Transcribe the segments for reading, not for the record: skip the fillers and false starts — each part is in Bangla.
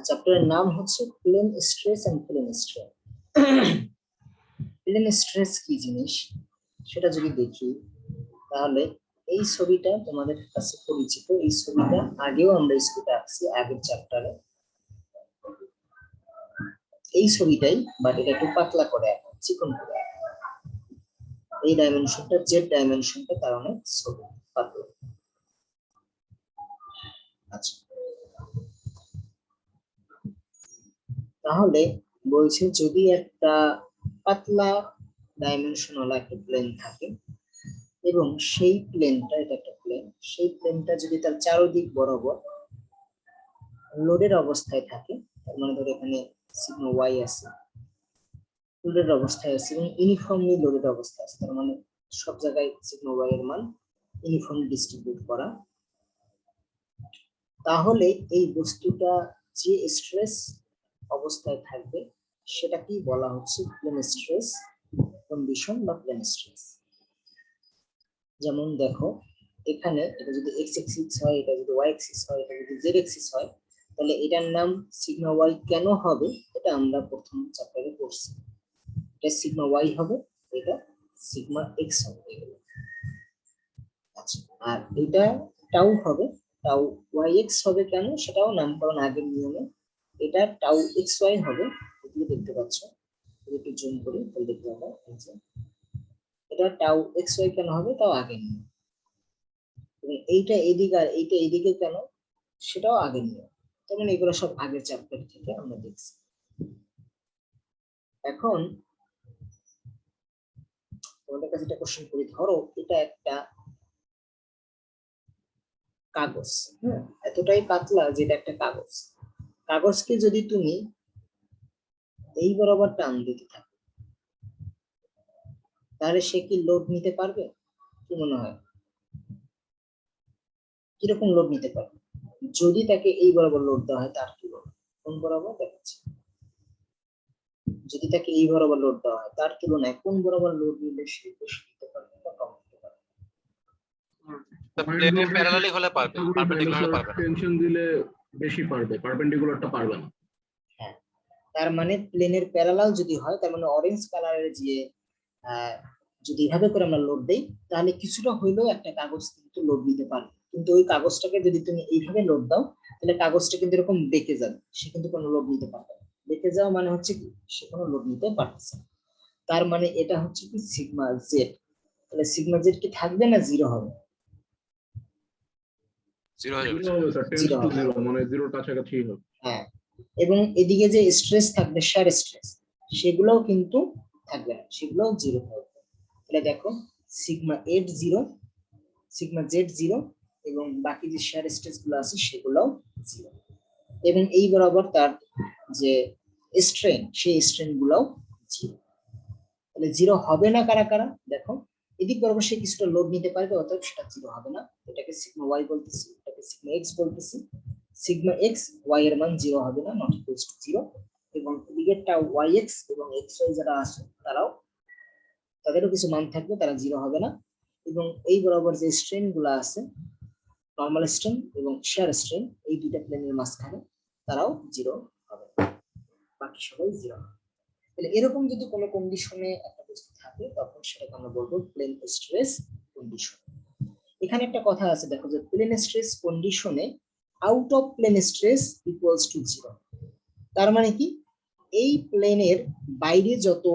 চ্যাপ্টারের নাম হচ্ছে plane stress and plane strain. Plane stress কি জিনিস সেটা যদি দেখি, তাহলে এই ছবিটা তোমাদের কাছে পরিচিত। এই ছবিটা আগেও আমরা স্কুলে আঁকছি আগের চ্যাপ্টারে। এই ছবিটাই, বাট এটা একটু পাতলা করে আঁকা, চিকন করে আঁকা। এই ডাইমেনশনটা জেড ডাইমেনশনটা কারণে ছবি পাতলা। আচ্ছা, তাহলে বলছে যদি একটা পাতলা ডাইমেনশনাল একটা প্লেন থাকে এবং সেই প্লেনটা, এটা একটা প্লেন, সেই প্লেনটা যদি তার চারদিক বরাবর লোডের অবস্থায় থাকে, তার মানে ধরো এখানে সিগমা ওয়াই আছে, লোডের অবস্থায় আছে এবং ইউনিফর্মলি লোডের অবস্থায় আছে, তার মানে সব জায়গায় সিগমা ওয়াই এর মান ইউনিফর্মলি ডিস্ট্রিবিউট করা, তাহলে এই বস্তুটা যে স্ট্রেস অবস্থায় থাকবে সেটাকেই বলা হচ্ছে প্লেন স্ট্রেস কন্ডিশন বা প্লেন স্ট্রেস। যেমন দেখো, এখানে এটা যদি এক্স এক্সিস হয়, এটা যদি ওয়াই এক্সিস হয়, এটা যদি জেড এক্সিস হয়, তাহলে এটার নাম সিগমা ওয়াই কেন হবে এটা আমরা প্রথম চ্যাপ্টারে পড়ছি। এটা সিগমা ওয়াই হবে, এটা সিগমা এক্স হবে এগুলো। আচ্ছা, আর এটা টাউ হবে, টাউ ওয়াই এক্স হবে কেন সেটাও নামকরণ আগের নিয়মে। এটা টাউ এক্স ওয়াই হবে, এগুলো দেখতে পাচ্ছ, একটু জুম করি তাহলে দেখতে পাবো। এটা টাউ এক্স ওয়াই কেন হবে তাও আগের নিয়ম, এবং এইটা এদিকে আর এইটা এদিকে কেন সেটাও আগের নিয়ম। তেমন এগুলো সব আগের চ্যাপ্টার থেকে আমরা দেখছি। এখন তোমাদের কাছে একটা কোশ্চেন করি, ধরো এটা একটা কাগজ, হ্যাঁ, এতটাই পাতলা যেটা একটা কাগজ। কাগজকে যদি তুমি এই বরাবর টান দিতে থাকো, তাহলে সে কি লোড নিতে পারবে? কি মনে হয়, কিরকম লোড নিতে পারবে? যদি তাকে এই বরাবর লোড দেওয়া হয়, তার কি লোড, কোন বরাবর দেখাচ্ছে, যদি তাকে এই বরাবর লোড দেওয়া হয় তার তুলনায় কোন বরাবর লোড নিলে সে বেশি নিতে পারবে বা কম নিতে পারবে? প্লেনের প্যারালালি হলে পারবে, পারপেন্ডিকুলার হলে পারবে না। টেনশন দিলে বেশি পারবে, পারপেন্ডিকুলারটা পারবে না। হ্যাঁ, তার মানে প্লেনের প্যারালাল যদি হয়, তার মানে অরেঞ্জ কালারের যে যদি এভাবে করে আমরা লোড দেই, তাহলে কিছুটা হইলেও একটা কাগজ কিন্তু লোড নিতে পারে। কিন্তু ওই কাগজটাকে যদি তুমি এইভাবে লোড দাও, তাহলে কাগজটা কিন্তু এরকম বেঁকে যাবে, সে কিন্তু কোনো লোড নিতে পারবে না। বেঁকে যাওয়া মানে হচ্ছে কি, সে কোনো লোড নিতে পারতেছে না। তার মানে এটা হচ্ছে কি সিগমা জেড। তাহলে সিগমা জেড কি থাকবে না জিরো হবে? জিরো হয়ে যাবে। জিরো হবে স্যার, টেন্স টু জিরো, মানে জিরোর কাছাকাছি হবে। হ্যাঁ, এবং এদিকে যে স্ট্রেস থাকবে শেয়ার স্ট্রেস, সেগুলোও কিন্তু থাকবে না, সেগুলোও জিরো হবে। তাহলে দেখো sigma eight zero, sigma Z zero, এবং বাকি যে শেয়ার স্ট্রেস গুলো আছে সেগুলোও জিরো, এবং এই বরাবর তার যে স্ট্রেন, সেই স্ট্রেন গুলোও জিরো। তাহলে জিরো হবে না কারা কারা, দেখো এদিক বরাবর সে কিছুটা লোড নিতে পারবে, অতএব সেটা জিরো হবে না। এটাকে সিগমা ওয়াই বলতেছি, এটাকে সিগমা এক্স বলতেছি। সিগমা এক্স ওয়াই এর মান জিরো হবে না, নট ইকুয়ালস টু জিরো। এবং এদিকেরটা ওয়াই এক্স এবং এক্স ওয়াই যারা আছে তারাও, তাদেরও কিছু মান থাকবে, তারা জিরো হবে না। এবং এই বরাবর যে স্ট্রেন গুলো আছে, নর্মাল স্ট্রেন এবং শেয়ার স্ট্রেন, এই দুইটা প্লেনের মাঝখানে তারাও জিরো হবে, বাকি সবাই জিরো হবে। তাহলে এরকম যদি কোনো কন্ডিশনে একটা বস্তু থাকে, তখন সেটাকে আমরা বলবো প্লেন স্ট্রেস কন্ডিশন। এখানে একটা কথা আছে, দেখো যে প্লেন স্ট্রেস কন্ডিশনে out of plane stress equals to zero. তার মানে কি, এই প্লেনের বাইরে যত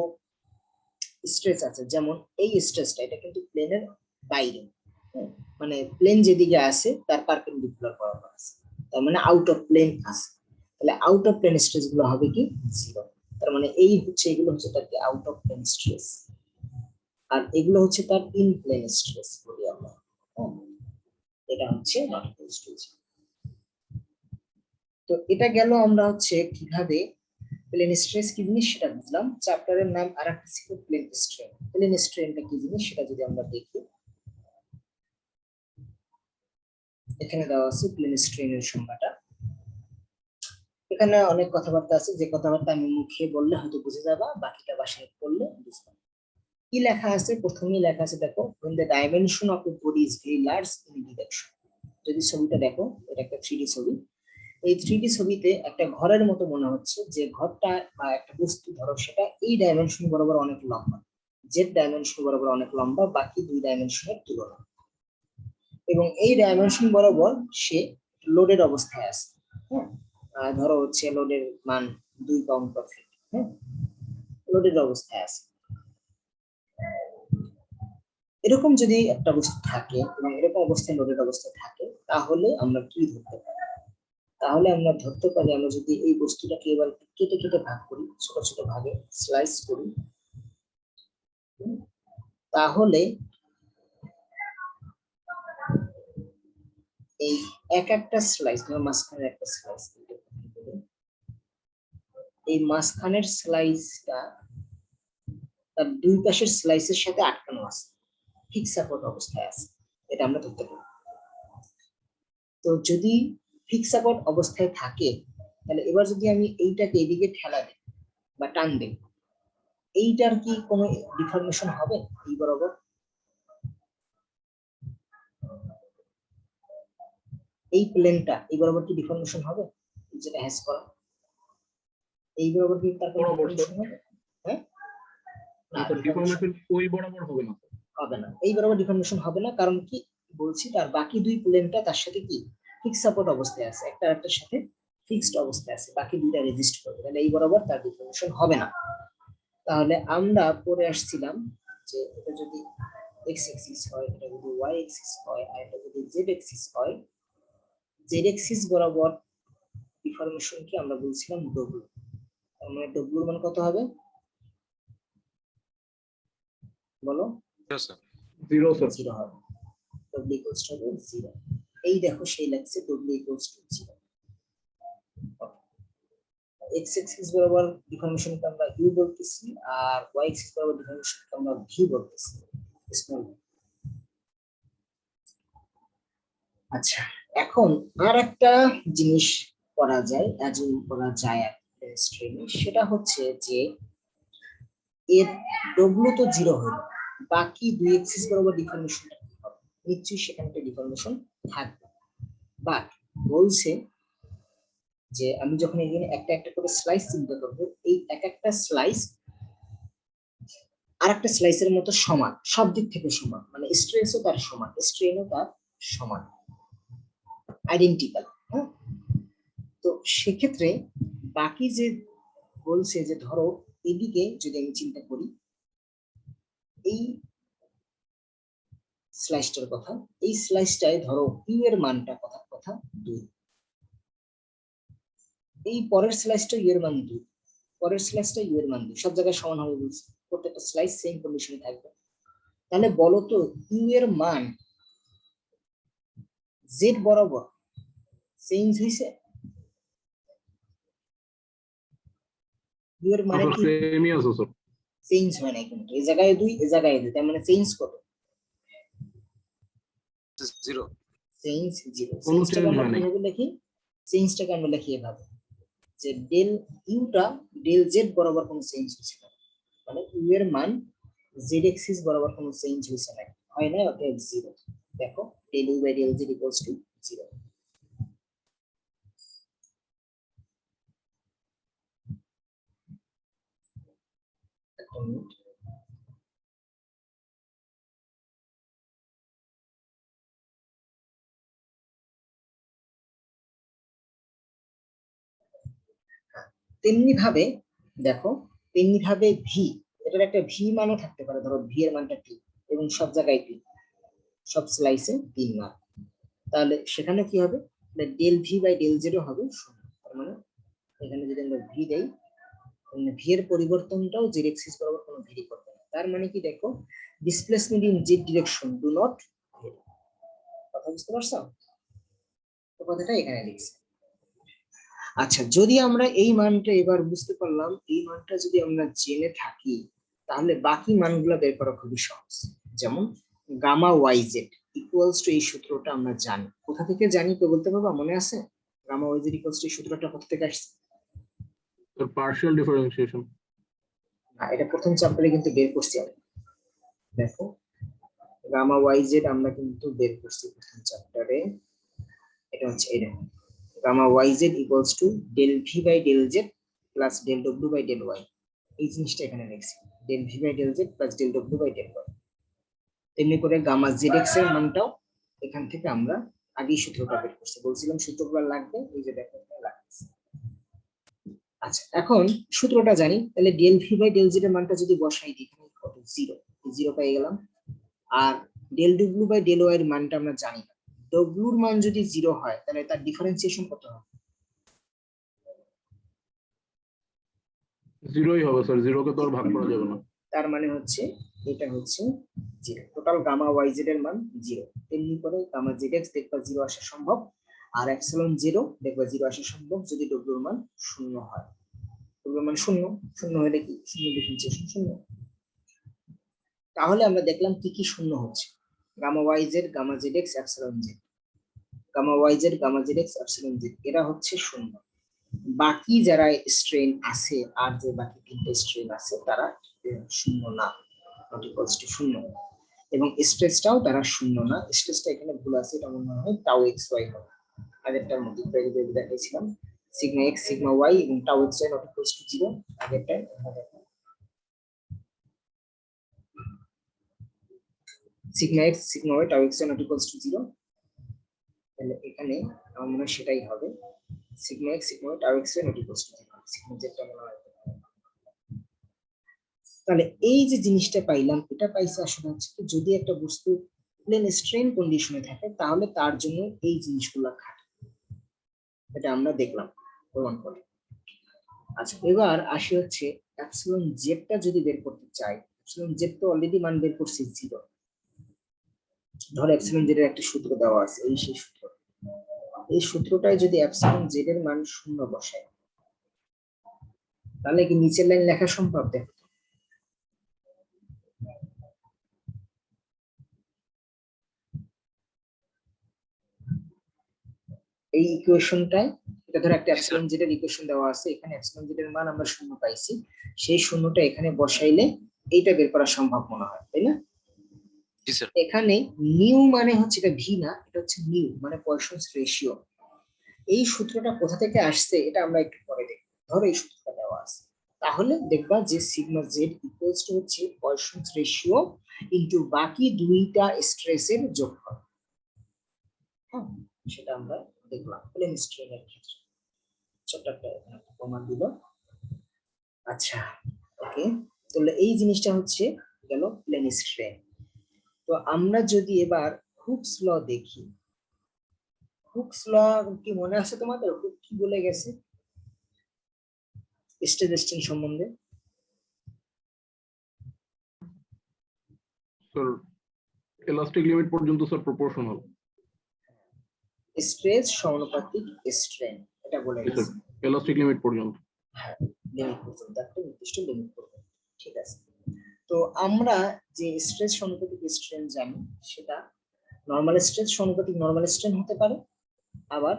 স্ট্রেস আছে, যেমন এই স্ট্রেসটা, এটা কিন্তু প্লেনের বাইরে, মানে প্লেন যেদিকে আছে তার পারপেন্ডিকুলার বরাবর আছে, তার মানে আউট অফ প্লেন আছে। তাহলে আউট অফ প্লেন স্ট্রেস গুলো হবে কি জিরো। তার মানে এই হচ্ছে, এগুলো হচ্ছে তার আউট অফ প্লেন স্ট্রেস, আর এগুলো হচ্ছে তার ইন প্লেন স্ট্রেস বলি আমরা। এটা হচ্ছে নট ইকুয়ালস টু জিরো। তো এটা গেল আমরা হচ্ছে কিভাবে প্লেন স্ট্রেস কি জিনিস সেটা বুঝলাম। চ্যাপ্টারের নাম আরেকটা ছিল প্লেন স্ট্রেন। প্লেন স্ট্রেনটা কি জিনিস সেটা যদি আমরা দেখি, এখানে দেওয়া আছে প্লেন স্ট্রেনের সংজ্ঞাটা। এখানে অনেক কথাবার্তা আছে, যে কথাবার্তা আমি মুখে বললে হয়তো বুঝে যাবা, বাকিটা বাসায় পড়লে বুঝবা। কি লেখা আছে, প্রথমেই লেখা আছে দেখো, when the dimension of a body is very large in direction। যদি ছবিটা দেখো, এটা একটা 3D ছবি, এই 3D ছবিতে একটা ঘরের মতো মনে হচ্ছে, যে ঘরটা বা একটা বস্তু ধরো সেটা এই ডাইমেনশন বরাবর অনেক লম্বা, জেড ডাইমেনশন বরাবর অনেক লম্বা বাকি দুই ডাইমেনশনের তুলনায়, এবং এই ডাইমেনশন বরাবর সে লোডেড অবস্থায় আছে। হ্যাঁ, ধরো হচ্ছে লোডের মান 2 পাউন্ড পার ফিট। হ্যাঁ, লোডেড অবস্থায় আছে। এরকম যদি একটা বস্তু থাকে এবং এরকম অবস্থায় লোডেড অবস্থায় থাকে, তাহলে আমরা কি ধরতে পারি? তাহলে আমরা ধরতে পারি, আমরা যদি এই বস্তুটাকে এবার কেটে কেটে ভাগ করি, ছোট ছোট ভাগে স্লাইস করি, তাহলে এই এক একটা স্লাইস, মাঝখানের একটা স্লাইস, এই মাঝখানের স্লাইসটা তার দুই পাশের স্লাইসের সাথে আটকানো আছে, ফিক্স সাপোর্ট অবস্থায় আছে, এটা আমরা ধরতে পারি। তো যদি ফিক্স সাপোর্ট অবস্থায় থাকে, তাহলে এবার যদি আমি এইটাকে এদিকে ঠেলা দিই বা টান দিই, এইটার কি কোনো ডিফরমেশন হবে এই বরাবর? এই প্লেনটা এই বরাবর কি ডিফরমেশন হবে? যেটা হ্যাশ করা এই বরাবর কি তার কোনো ডিফরমেশন হবে? হ্যাঁ, না, ডিফরমেশন ওই বরাবর হবে না, হবে না। এই বরাবর ডিফরমেশন হবে না, কারণ কি বলছি, তার বাকি দুই প্লেনটা তার সাথে কি ফিক্স সাপোর্ট অবস্থায় আছে, একটা আরেকটার সাথে ফিক্সড অবস্থায় আছে, বাকি দুইটা রেজিস্ট করবে, তাহলে এই বরাবর তার ডিফরমেশন হবে না। তাহলে আমরা পরে আসছিলাম যে এটা যদি এক্স এক্সিস হয়, এটা যদি ওয়াই এক্সিস হয়, আর এটা যদি জেড এক্সিস হয়, জেড এক্সিস বরাবর ডিফরমেশন কি আমরা বলছিলাম ডব্লিউ। তার মানে ডব্লিউর মান কত হবে বলো? 0 স্যার। 0 হবে। W equals to 0। এই দেখো সেই লাগছে W equals to 0। X axis বরাবর ডিফরমেশনকে আমরা ইউ বলতেছি, আর ওয়াই এক্সিস বরাবর ডিফরমেশনকে আমরা ভি বলতেছি, স্মল। আচ্ছা, এখন আর একটা জিনিস করা যায়, অ্যাজিউম করা যায় স্ট্রিমে, সেটা হচ্ছে যে এর ডব্লিউ তো 0 হলো, বাকি দুই এক্সিস বরাবর ডিফরমেশনটা কি হবে? নিশ্চয়ই সেখানে ডিফরমেশন থাকবে, বাট বলছে যে আমি যখন এখানে একটা একটা করে স্লাইস চিন্তা করবো, এই এক একটা স্লাইস আর একটা স্লাইসের মতো সমান, সব দিক থেকে সমান, মানে স্ট্রেসও তার সমান, স্ট্রেনও তার সমান, আইডেন্টিক্যাল। হ্যাঁ, তো সেক্ষেত্রে বাকি যে বলছে যে ধরো এদিকে যদি আমি চিন্তা করি, এই স্লাইসটার কথা, এই স্লাইসটায় ধরো ইউ এর মানটা কথা 2, এই পরের স্লাইসটা ইউ এর মান 2, পরের স্লাইসটা ইউ এর মান 2, সব জায়গায় সমান হবে বলছে, প্রত্যেকটা স্লাইস সেম কন্ডিশনে থাকবে। তাহলে বলো তো ইউ এর মান জেড বরাবর চেঞ্জ হয়েছে? ইউ এর মানে কি সেমই আছে স্যার, চেঞ্জ হয় না, কিন্তু এই জায়গায় 2 এই জায়গায় 2, তার মানে চেঞ্জ কত? 0 চেঞ্জ 0। কোনো চেঞ্জটাকে চেঞ্জ আমরা হয় নাই। কিভাবে লিখি? চেঞ্জটাকে আমরা লিখি এভাবে যে ডেল ইউটা ডেল জেড বরাবর কোনো চেঞ্জ হচ্ছে না, মানে ইউ এর মান জেড এক্সিস বরাবর কোনো চেঞ্জ হচ্ছে না, হয় না, অতএব 0। দেখো del u by del z equals to 0। একটা মিনিট, তেমনি ভাবে দেখো, তেমনি ভাবে ভি, এটার একটা ভি মানও থাকতে পারে, ধরো ভি এর মানটা টি, এবং সব জায়গায় টি, সব স্লাইসে 3 মান, তাহলে সেখানে কি হবে, del v by del z হবে 0। তার মানে এখানে যদি আমরা ভি দেই, ভি এর পরিবর্তনটাও জেড এক্সিস বরাবর কোনো ভেরি করবে না, তার মানে কি দেখো, displacement in Z direction do not very. কথা বুঝতে পারছো? তো কথাটা এখানে লিখছি। আচ্ছা, যদি আমরা এই মানটা এবার বুঝতে পারলাম, এই মানটা যদি আমরা জেনে থাকি, তাহলে বাকি মানগুলো বের করা খুবই সহজ। যেমন gamma y z equals to, এই সূত্রটা আমরা জানি, কোথা থেকে জানি কেউ বলতে পারবা? মনে আছে gamma y z equals to এই সূত্রটা কোথা থেকে আসছে? Sir partial differentiation. না, এটা প্রথম চ্যাপ্টারে কিন্তু বের করছি আমি। দেখো গামা ওয়াই জেড আমরা কিন্তু বের করছি প্রথম চ্যাপ্টারে, এটা হচ্ছে এটা, gamma yz equals to del v by del z plus del ডব্লিউ বাই ডেল ওয়াই। এই জিনিসটা এখানে লিখছি, del v by del z plus del ডব্লিউ বাই ডেল ওয়াই। তেমনি করে গামা জেড এর মানটাও এখান থেকে আমরা আগেই সূত্রটা বের করছি, বলছিলাম সূত্রগুলো লাগবে, এই যে দেখো লাগছে। আচ্ছা, এখন সূত্রটা জানি, তাহলে del v by del z এর মানটা যদি বসাই দিই এখানে কত, 0, 0 পেয়ে গেলাম। আর ডেল ডব্লিউ বাই ডেল ওয়াই এর মানটা আমরা জানি না, ডব্লিউ এর মান যদি 0 হয় তাহলে তার ডিফারেন্সিয়েশন কত হবে? 0ই হবে স্যার, 0 কে তো আর ভাগ করা যাবে না। তার মানে হচ্ছে এটা হচ্ছে 0, টোটাল গামা yz এর মান 0। তেমনি করে গামা zx দেখবা 0 আসা সম্ভব, আর এপসিলন 0 দেখবা 0 আসা সম্ভব যদি w এর মান 0 হয়। w এর মান 0, 0 হলে কি 0 ডিফারেন্সিয়েশন 0। তাহলে আমরা দেখলাম কি কি শূন্য হচ্ছে, gamma yz, gamma zx, epsilon z, gamma yz, gamma zx, epsilon z, এরা হচ্ছে শূন্য। বাকি যারা স্ট্রেন আছে, আর যে বাকি তিনটে স্ট্রেন আছে তারা শূন্য না, নট ইকুয়ালস টু শূন্য। এবং স্ট্রেসটাও তারা শূন্য না, স্ট্রেসটা এখানে ভুল আছে, এটা মনে হয় টাউ এক্স ওয়াই হবে। আগেরটার মধ্যে দেখাইছিলাম সিগমা এক্স সিগমা ওয়াই এবং tau x y not equals to 0। আগেরটা sigma x sigma y tau x y not equals to 0, তাহলে এখানে আমার মনে হয় সেটাই হবে, sigma x sigma y tau x y not equals to 0, sigma জেডটা মনে হয়। তাহলে এই যে জিনিসটা পাইলাম, এটা পাইছে আসলে হচ্ছে কি, যদি একটা বস্তু প্লেন স্ট্রেন কন্ডিশনে থাকে তাহলে তার জন্য এই জিনিসগুলো খাটে, এটা আমরা দেখলাম প্রমাণ করে। আচ্ছা, এবার আসি হচ্ছে এপসিলন জেডটা যদি বের করতে চাই, এপসিলন জেড তো অলরেডি মান বের করছি 0। ধর এপসিলন জেড এর একটা সূত্র দেওয়া আছে, এই সেই সূত্র, এই সূত্রটায় যদি এপসিলন জেড এর মান 0 বসাই তাহলে কি নিচের লাইন লেখা সম্ভব? দেখো এই ইকুয়েশনটায়, এটা ধর একটা এপসিলন জেড এর ইকুয়েশন দেওয়া আছে, এখানে এপসিলন জেড এর মান আমরা 0 পাইছি, সেই শূন্যটা এখানে বসাইলে এইটা বের করা সম্ভব মনে হয়, তাই না? জি স্যার। এখানে নিউ মানে হচ্ছে, এটা ভি না, এটা হচ্ছে নিউ মানে পয়সনস রেশিও। এই সূত্রটা কোথা থেকে আসছে এটা আমরা একটু পরে দেখব। ধরো এই সূত্রটা দেওয়া আছে, তাহলে দেখবা যে সিগমা জেড ইকুয়ালস টু হচ্ছে পয়সনস রেশিও ইনটু বাকি দুইটা স্ট্রেসের যোগফল। হ্যাঁ, সেটা আমরা দেখলাম প্লেন স্ট্রেনের ক্ষেত্রে, ছোট্ট একটা প্রমাণ দিল। আচ্ছা, ওকে, তাহলে এই জিনিসটা হচ্ছে গেল প্লেন স্ট্রেন। তো আমরা যদি এবার হুকস ল দেখি, হুকস ল কি মনে আছে তোমাদের? হুক কি বলে গেছে স্ট্রেস স্ট্রেন সম্বন্ধে? স্যার ইলাস্টিক লিমিট পর্যন্ত স্যার প্রপোর্শনাল। স্ট্রেস সমানুপাতিক স্ট্রেন, এটা বলে গেছে। ইলাস্টিক লিমিট পর্যন্ত, হ্যাঁ, লিমিট পর্যন্ত, একটা নির্দিষ্ট লিমিট পর্যন্ত, ঠিক আছে। তো আমরা যে স্ট্রেস সমানুপাতিক স্ট্রেন জানি, সেটা নরমাল স্ট্রেস সমানুপাতিক নরমাল স্ট্রেন হতে পারে, আবার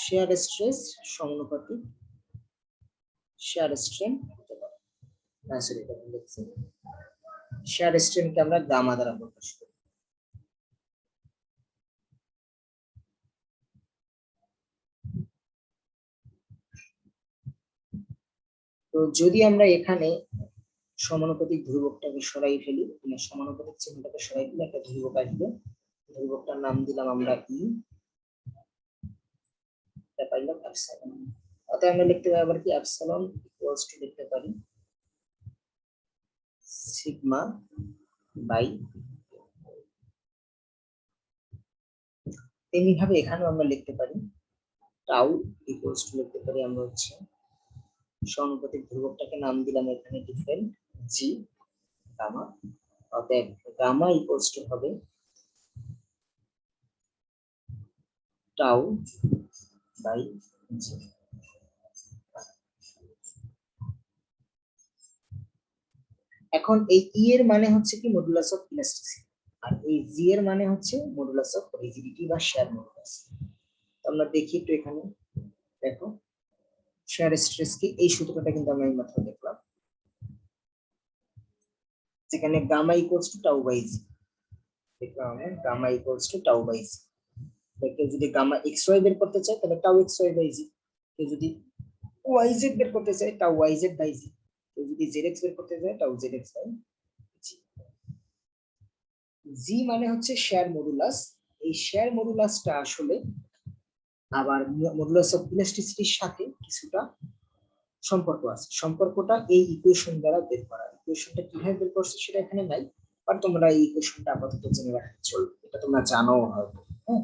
শেয়ার স্ট্রেস সমানুপাতিক শেয়ার স্ট্রেন হতে পারে। না সরি, এটা ভুল লিখছি, শেয়ার স্ট্রেনকে আমরা গামা দ্বারা প্রকাশ করি। তো যদি আমরা এখানে সমানুপাতিক ধ্রুবকটাকে সরাই ফেলি, মানে সমানুপাতিক চিহ্নটাকে সরাই ফেলে একটা ধ্রুবক আসবে, ধ্রুবকটার নাম দিলাম আমরা ই, এটা পাইলাম এপসাইলন। অতএব আমরা লিখতে পারি আবার কি, এপসাইলন ইকুয়ালস টু লিখতে পারি সিগমা বাই, তেমনি ভাবে এখানেও আমরা লিখতে পারি টাউ ইকুয়ালস টু লিখতে পারি আমরা হচ্ছে সমানুপাতিক ধ্রুবকটাকে নাম দিলাম এখানে ডিফারেন্ট জি গামা। অতএব গামা ইকুয়ালস টু হবে টাউ বাই জি। এখন এই ই এর মানে হচ্ছে কি মডুলাস অফ ইলাস্টিসিটি, আর এই জি এর মানে হচ্ছে মডুলাস অফ রিজিডিটি বা শেয়ার মডুলাস। আমরা দেখি একটু এখানে, দেখো শেয়ার স্ট্রেস কি, এই সূত্রটা কিন্তু আমরা এইমাত্র দেখলাম, যেখানে gamma equals to tau by g, দেখলাম আমরা gamma equals to tau by g. কেউ যদি গামা এক্স ওয়াই বের করতে চায় তাহলে tau x y by g, কেউ যদি ওয়াই জেড বের করতে চায় tau y z by g, কেউ যদি জেড এক্স বের করতে চায় tau z x by g. G মানে হচ্ছে শেয়ার মডুলাস। এই শেয়ার মডুলাসটা আসলে আবার মডুলাস অফ ইলাস্টিসিটির সাথে কিছুটা সম্পর্ক আছে। সম্পর্কটা এই ইকুয়েশন দ্বারা বের করা। ইকুয়েশনটা কিভাবে বের করছে সেটা এখানে নাই, বাট তোমরা এই ইকুয়েশনটা আপাতত জেনে রাখতে চলবে, এটা তোমরা জানো হয়তো। হ্যাঁ,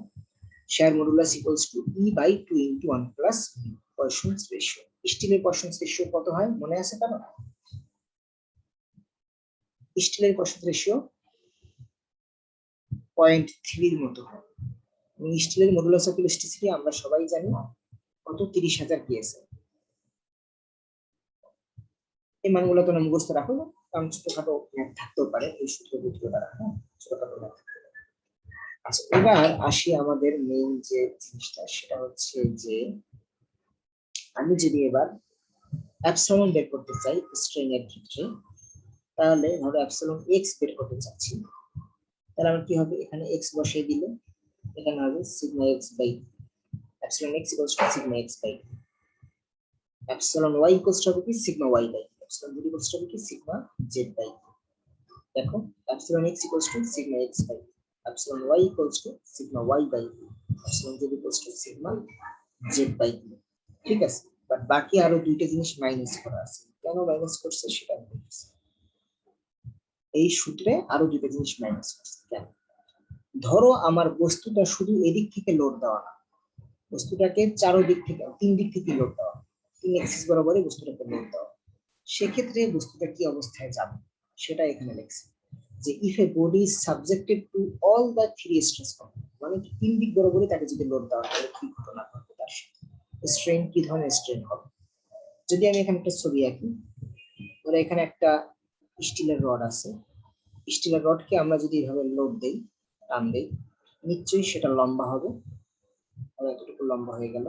shear modulus equals to E by 2 into 1 plus Poisson's ratio. স্টিলের পয়সনস রেশিও কত হয় মনে আছে কারো? স্টিলের পয়সনস রেশিও 0.3 এর মতো হয়। এবং স্টিলের মডুলাস অফ ইলাস্টিসিটি আমরা সবাই জানি কত, 30,000 পিএসআই। এই মানগুলো তো মুখস্থ রাখো না, কারণ ছোটখাটো ম্যাথ থাকতেও পারে এই সূত্র বুঝতে দ্বারা। হ্যাঁ, ছোটখাটো ম্যাথ। আচ্ছা, এবার আসি আমাদের মেইন যে জিনিসটা, সেটা হচ্ছে যে আমি যদি এবার এপসিলন বের করতে চাই স্ট্রিং এর ক্ষেত্রে, তাহলে ধরো এপসিলন এক্স বের করতে চাচ্ছি, তাহলে আমার কি হবে? এখানে এক্স বসিয়ে দিলে এখানে হবে sigma x by epsilon x equals to sigma x by epsilon y equals to কি sigma y by epsilon z equals to কি সিগমা জেড বাই। দেখো epsilon x equals to sigma x by epsilon y equals to sigma y by epsilon z equals to sigma z by. ঠিক আছে, বাট বাকি আরো দুইটা জিনিস মাইনাস করা আছে। কেন মাইনাস করছে সেটা আমি বলছি। এই সূত্রে আরো দুইটা জিনিস মাইনাস করছে। কেন? ধরো আমার বস্তুটা শুধু এদিক থেকে লোড দেওয়া না, বস্তুটাকে চারোদিক থেকে, তিন দিক থেকে লোড দেওয়া, তিন এক্সিস বরাবরই বস্তুটাকে লোড দেওয়া। সেক্ষেত্রে বস্তুটা কি অবস্থায় যাবে সেটা এখানে লিখছি যে if A body is subjected to all the three stress component, মানে তিন দিক বরাবরই তাকে যদি লোড দেওয়া হয় কি ঘটনা ঘটবে তার সাথে, স্ট্রেন কি ধরনের স্ট্রেন হবে। যদি আমি এখানে একটা ছবি আঁকি, ধরো এখানে একটা স্টিলের রড আছে, স্টিলের রডকে আমরা যদি এভাবে লোড দেই, টান দেই, নিশ্চয়ই সেটা লম্বা হবে। এতটুকু লম্বা হয়ে গেল,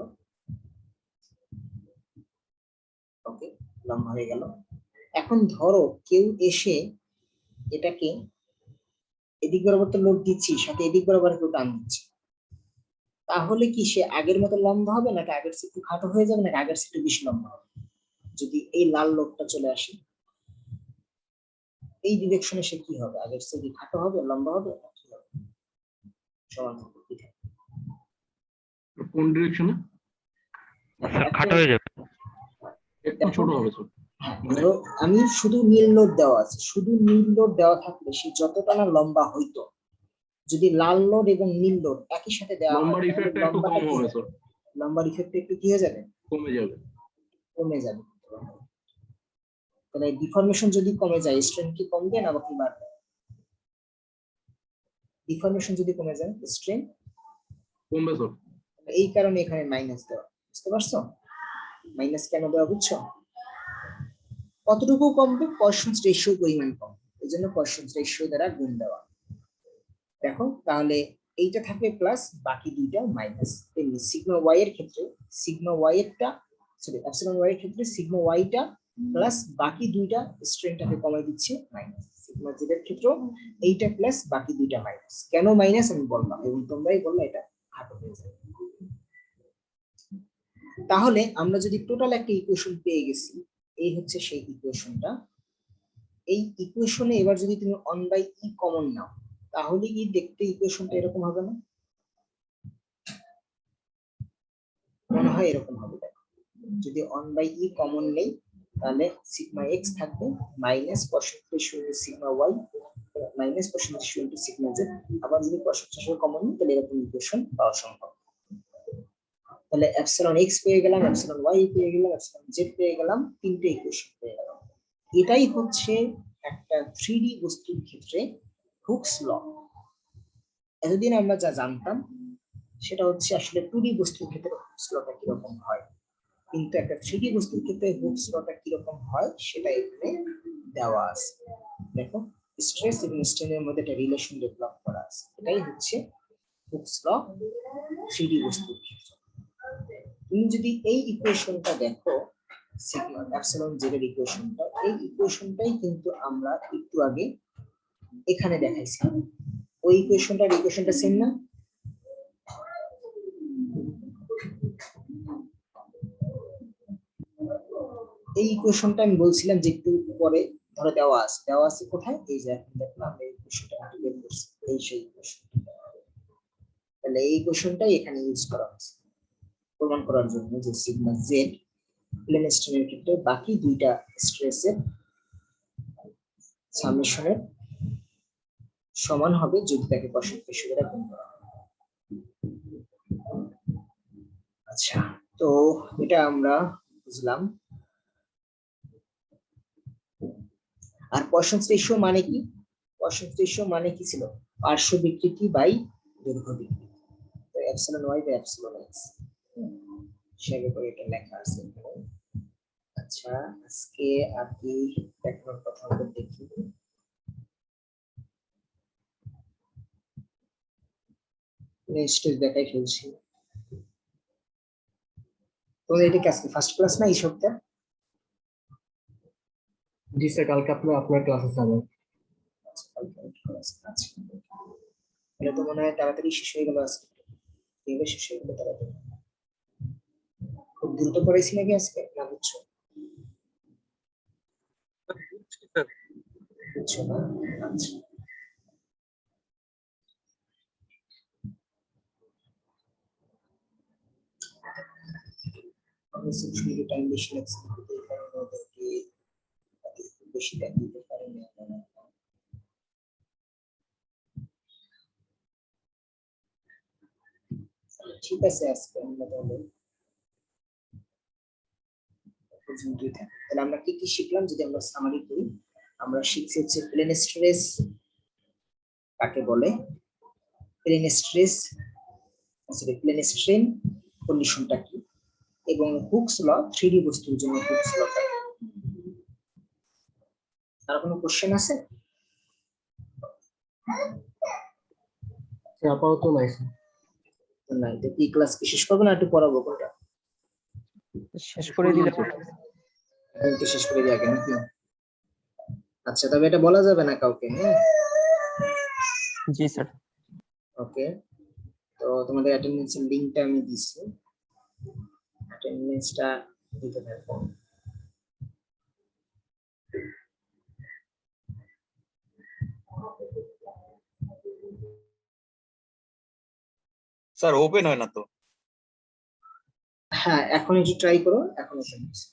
ওকে, লম্বা হয়ে গেল। এখন ধরো কেউ এসে এটাকে এদিক বরাবর তো লোড দিচ্ছি, সাথে এদিক বরাবর কেউ টান দিচ্ছি, তাহলে কি সে আগের মতো লম্বা হবে নাকি আগের চেয়ে একটু খাটো হয়ে যাবে নাকি আগের চেয়ে একটু বেশি লম্বা হবে? যদি এই লাল লোডটা চলে আসে এই ডিরেকশনে, সে কি হবে? আগের চেয়ে কি খাটো হবে, লম্বা হবে, কি হবে? সমান হবে কি থাকবে? কোন ডিরেকশনে? খাটো হয়ে যাবে। একটু ছোট হবে স্যার। ধরো আমি শুধু নীল লোড দেওয়া আছে, শুধু নীল লোড দেওয়া থাকলে সে যতটা না লম্বা হইতো, যদি লাল লোড এবং নীল লোড একই সাথে দেওয়া হয় লম্বার ইফেক্টটা একটু কম হবে স্যার। লম্বার ইফেক্ট একটু কি হয়ে যাবে? কমে যাবে। কমে যাবে। তাহলে ডিফরমেশন যদি কমে যায় স্ট্রেন কি কমবে না বা কি বাড়বে? ডিফরমেশন যদি কমে যায় স্ট্রেন কমবে স্যার। এই কারণে এখানে মাইনাস দেওয়া, বুঝতে পারছো? মাইনাস কেন দেওয়া বুঝছো? কতটুকু কমবে? পয়সনস রেশিও পরিমাণ কম, এই জন্য পয়সনস রেশিও দ্বারা গুণ দেওয়া। দেখো তাহলে এইটা থাকবে প্লাস, বাকি দুইটা মাইনাস। তেমনি সিগমা ওয়াই এর ক্ষেত্রে সিগমা ওয়াই এরটা, সরি এপসিলন ওয়াই এর ক্ষেত্রে সিগমা ওয়াইটা প্লাস বাকি দুইটা স্ট্রেনটাকে কমাই দিচ্ছে মাইনাস। সিগমা জেড এর ক্ষেত্রে এইটা প্লাস বাকি দুইটা মাইনাস। কেন মাইনাস আমি বললাম এবং তোমরাই বললে এটা খাটো হয়ে যাবে। তাহলে আমরা যদি টোটাল একটা ইকুয়েশন পেয়ে গেছি, এই হচ্ছে সেই ইকুয়েশনটা। এই ইকুয়েশনে এবার যদি তুমি 1/e কমন নাও, তাহলে কি দেখতে ইকুয়েশনটা এরকম হবে না? মনে হয় এরকম হবে। দেখো যদি 1/e কমন নেই তাহলে সিগমা এক্স থাকবে minus Poisson's ratio sigma y minus Poisson's ratio sigma z. আবার যদি পয়সনস রেশিও কমন নেই তাহলে এরকম ইকুয়েশন পাওয়া সম্ভব। তাহলে এপসিলন এক্স পেয়ে গেলাম, এপসিলন ওয়াই পেয়ে গেলাম, এপসিলন জেড পেয়ে গেলাম, তিনটে ইকুয়েশন পেয়ে গেলাম। এটাই হচ্ছে একটা 3D বস্তুর ক্ষেত্রে হুকস ল। এতদিন আমরা যা জানতাম সেটা হচ্ছে আসলে 2D বস্তুর ক্ষেত্রে হুকস লটা কিরকম হয়, কিন্তু একটা 3D বস্তুর ক্ষেত্রে হুকস লটা কিরকম হয় সেটা এখানে দেওয়া আছে। দেখো স্ট্রেস এবং স্ট্রেনের মধ্যে একটা রিলেশন ডেভেলপ করা আছে, এটাই হচ্ছে হুকস ল 3D বস্তুর ক্ষেত্রে। তুমি যদি এই ইকুয়েশনটা দেখো, সিগমা এপসিলন জেড এর ইকুয়েশনটা, এই ইকুয়েশনটাই কিন্তু আমরা একটু আগে এখানে দেখাইছিলাম। ওই ইকুয়েশনটার ইকুয়েশনটা সেম না? এই ইকুয়েশনটা আমি বলছিলাম যে একটু পরে ধরো দেওয়া আছে কোথায়, এই যে এখন দেখলাম আমরা এই ইকুয়েশনটা বের করছি, এই সেই ইকুয়েশন। তাহলে এই ইকুয়েশনটাই এখানে ইউজ করা হয়েছে প্রমাণ করার জন্য যে সিগমা জেড প্লেন স্ট্রেনের ক্ষেত্রে বাকি দুইটা স্ট্রেসের সামেশনের সমান হবে যদি তাকে কষায় পেশি দ্বারা গুণ করা হয়। আচ্ছা, তো এটা আমরা বুঝলাম। আর পয়সন রেশিও মানে কি? পয়সন রেশিও মানে কি ছিল? পার্শ্ব বিকৃতি বাই দৈর্ঘ্য বিকৃতি, তো epsilon y by epsilon x, সেভাবে করে এটা লেখা আছে। আচ্ছা, আজকে আর কি দেখানোর কথা আমরা দেখি। স্টেজ দেখাই ফেলছি। তোমাদের এটা কি আজকে ফার্স্ট ক্লাস না এই সপ্তাহ? জি স্যার, কালকে আপনার ক্লাস আছে আমার। আচ্ছা, কালকে ক্লাস আছে। এটা তো মনে হয় তাড়াতাড়ি শেষ হয়ে গেল আজকে, এইবার শেষ হয়ে গেল তাড়াতাড়ি। খুব দ্রুত পড়াইছি নাকি আজকে, না বুঝছো? বুঝছো না? আচ্ছা, আমি শুধু টাইম বেশি লাগছে, এই কারণে ওদেরকে বেশি টাইম দিতে পারিনি আমরা। ঠিক আছে, আজকে আমরা তাহলে পর্যন্তই থাকি। তাহলে আমরা কি কি শিখলাম যদি আমরা সামারি করি? আমরা শিখছি হচ্ছে প্লেন স্ট্রেস কাকে বলে, plane stress sorry plane strain কন্ডিশনটা কি, এবং হুকস ল, 3D বস্তুর জন্য হুকস ল। আর কোনো কোশ্চেন আছে? স্যার আপাতত নাই স্যার। না, তো কি ক্লাস কি শেষ করবো না একটু পড়াবো কোনটা? শেষ করে দিলে এখন তো শেষ করে দিয়ে আগে নাকি? আচ্ছা, তবে এটা বলা যাবে না কাউকে, হ্যাঁ? জি স্যার। ওকে, তো তোমাদের অ্যাটেন্ডেন্সের লিংকটা আমি দিচ্ছি, অ্যাটেন্ডেন্সটা দিতে থাকো। স্যার ওপেন হয় না তো। হ্যাঁ, এখন একটু ট্রাই করো, এখন ওপেন হচ্ছে।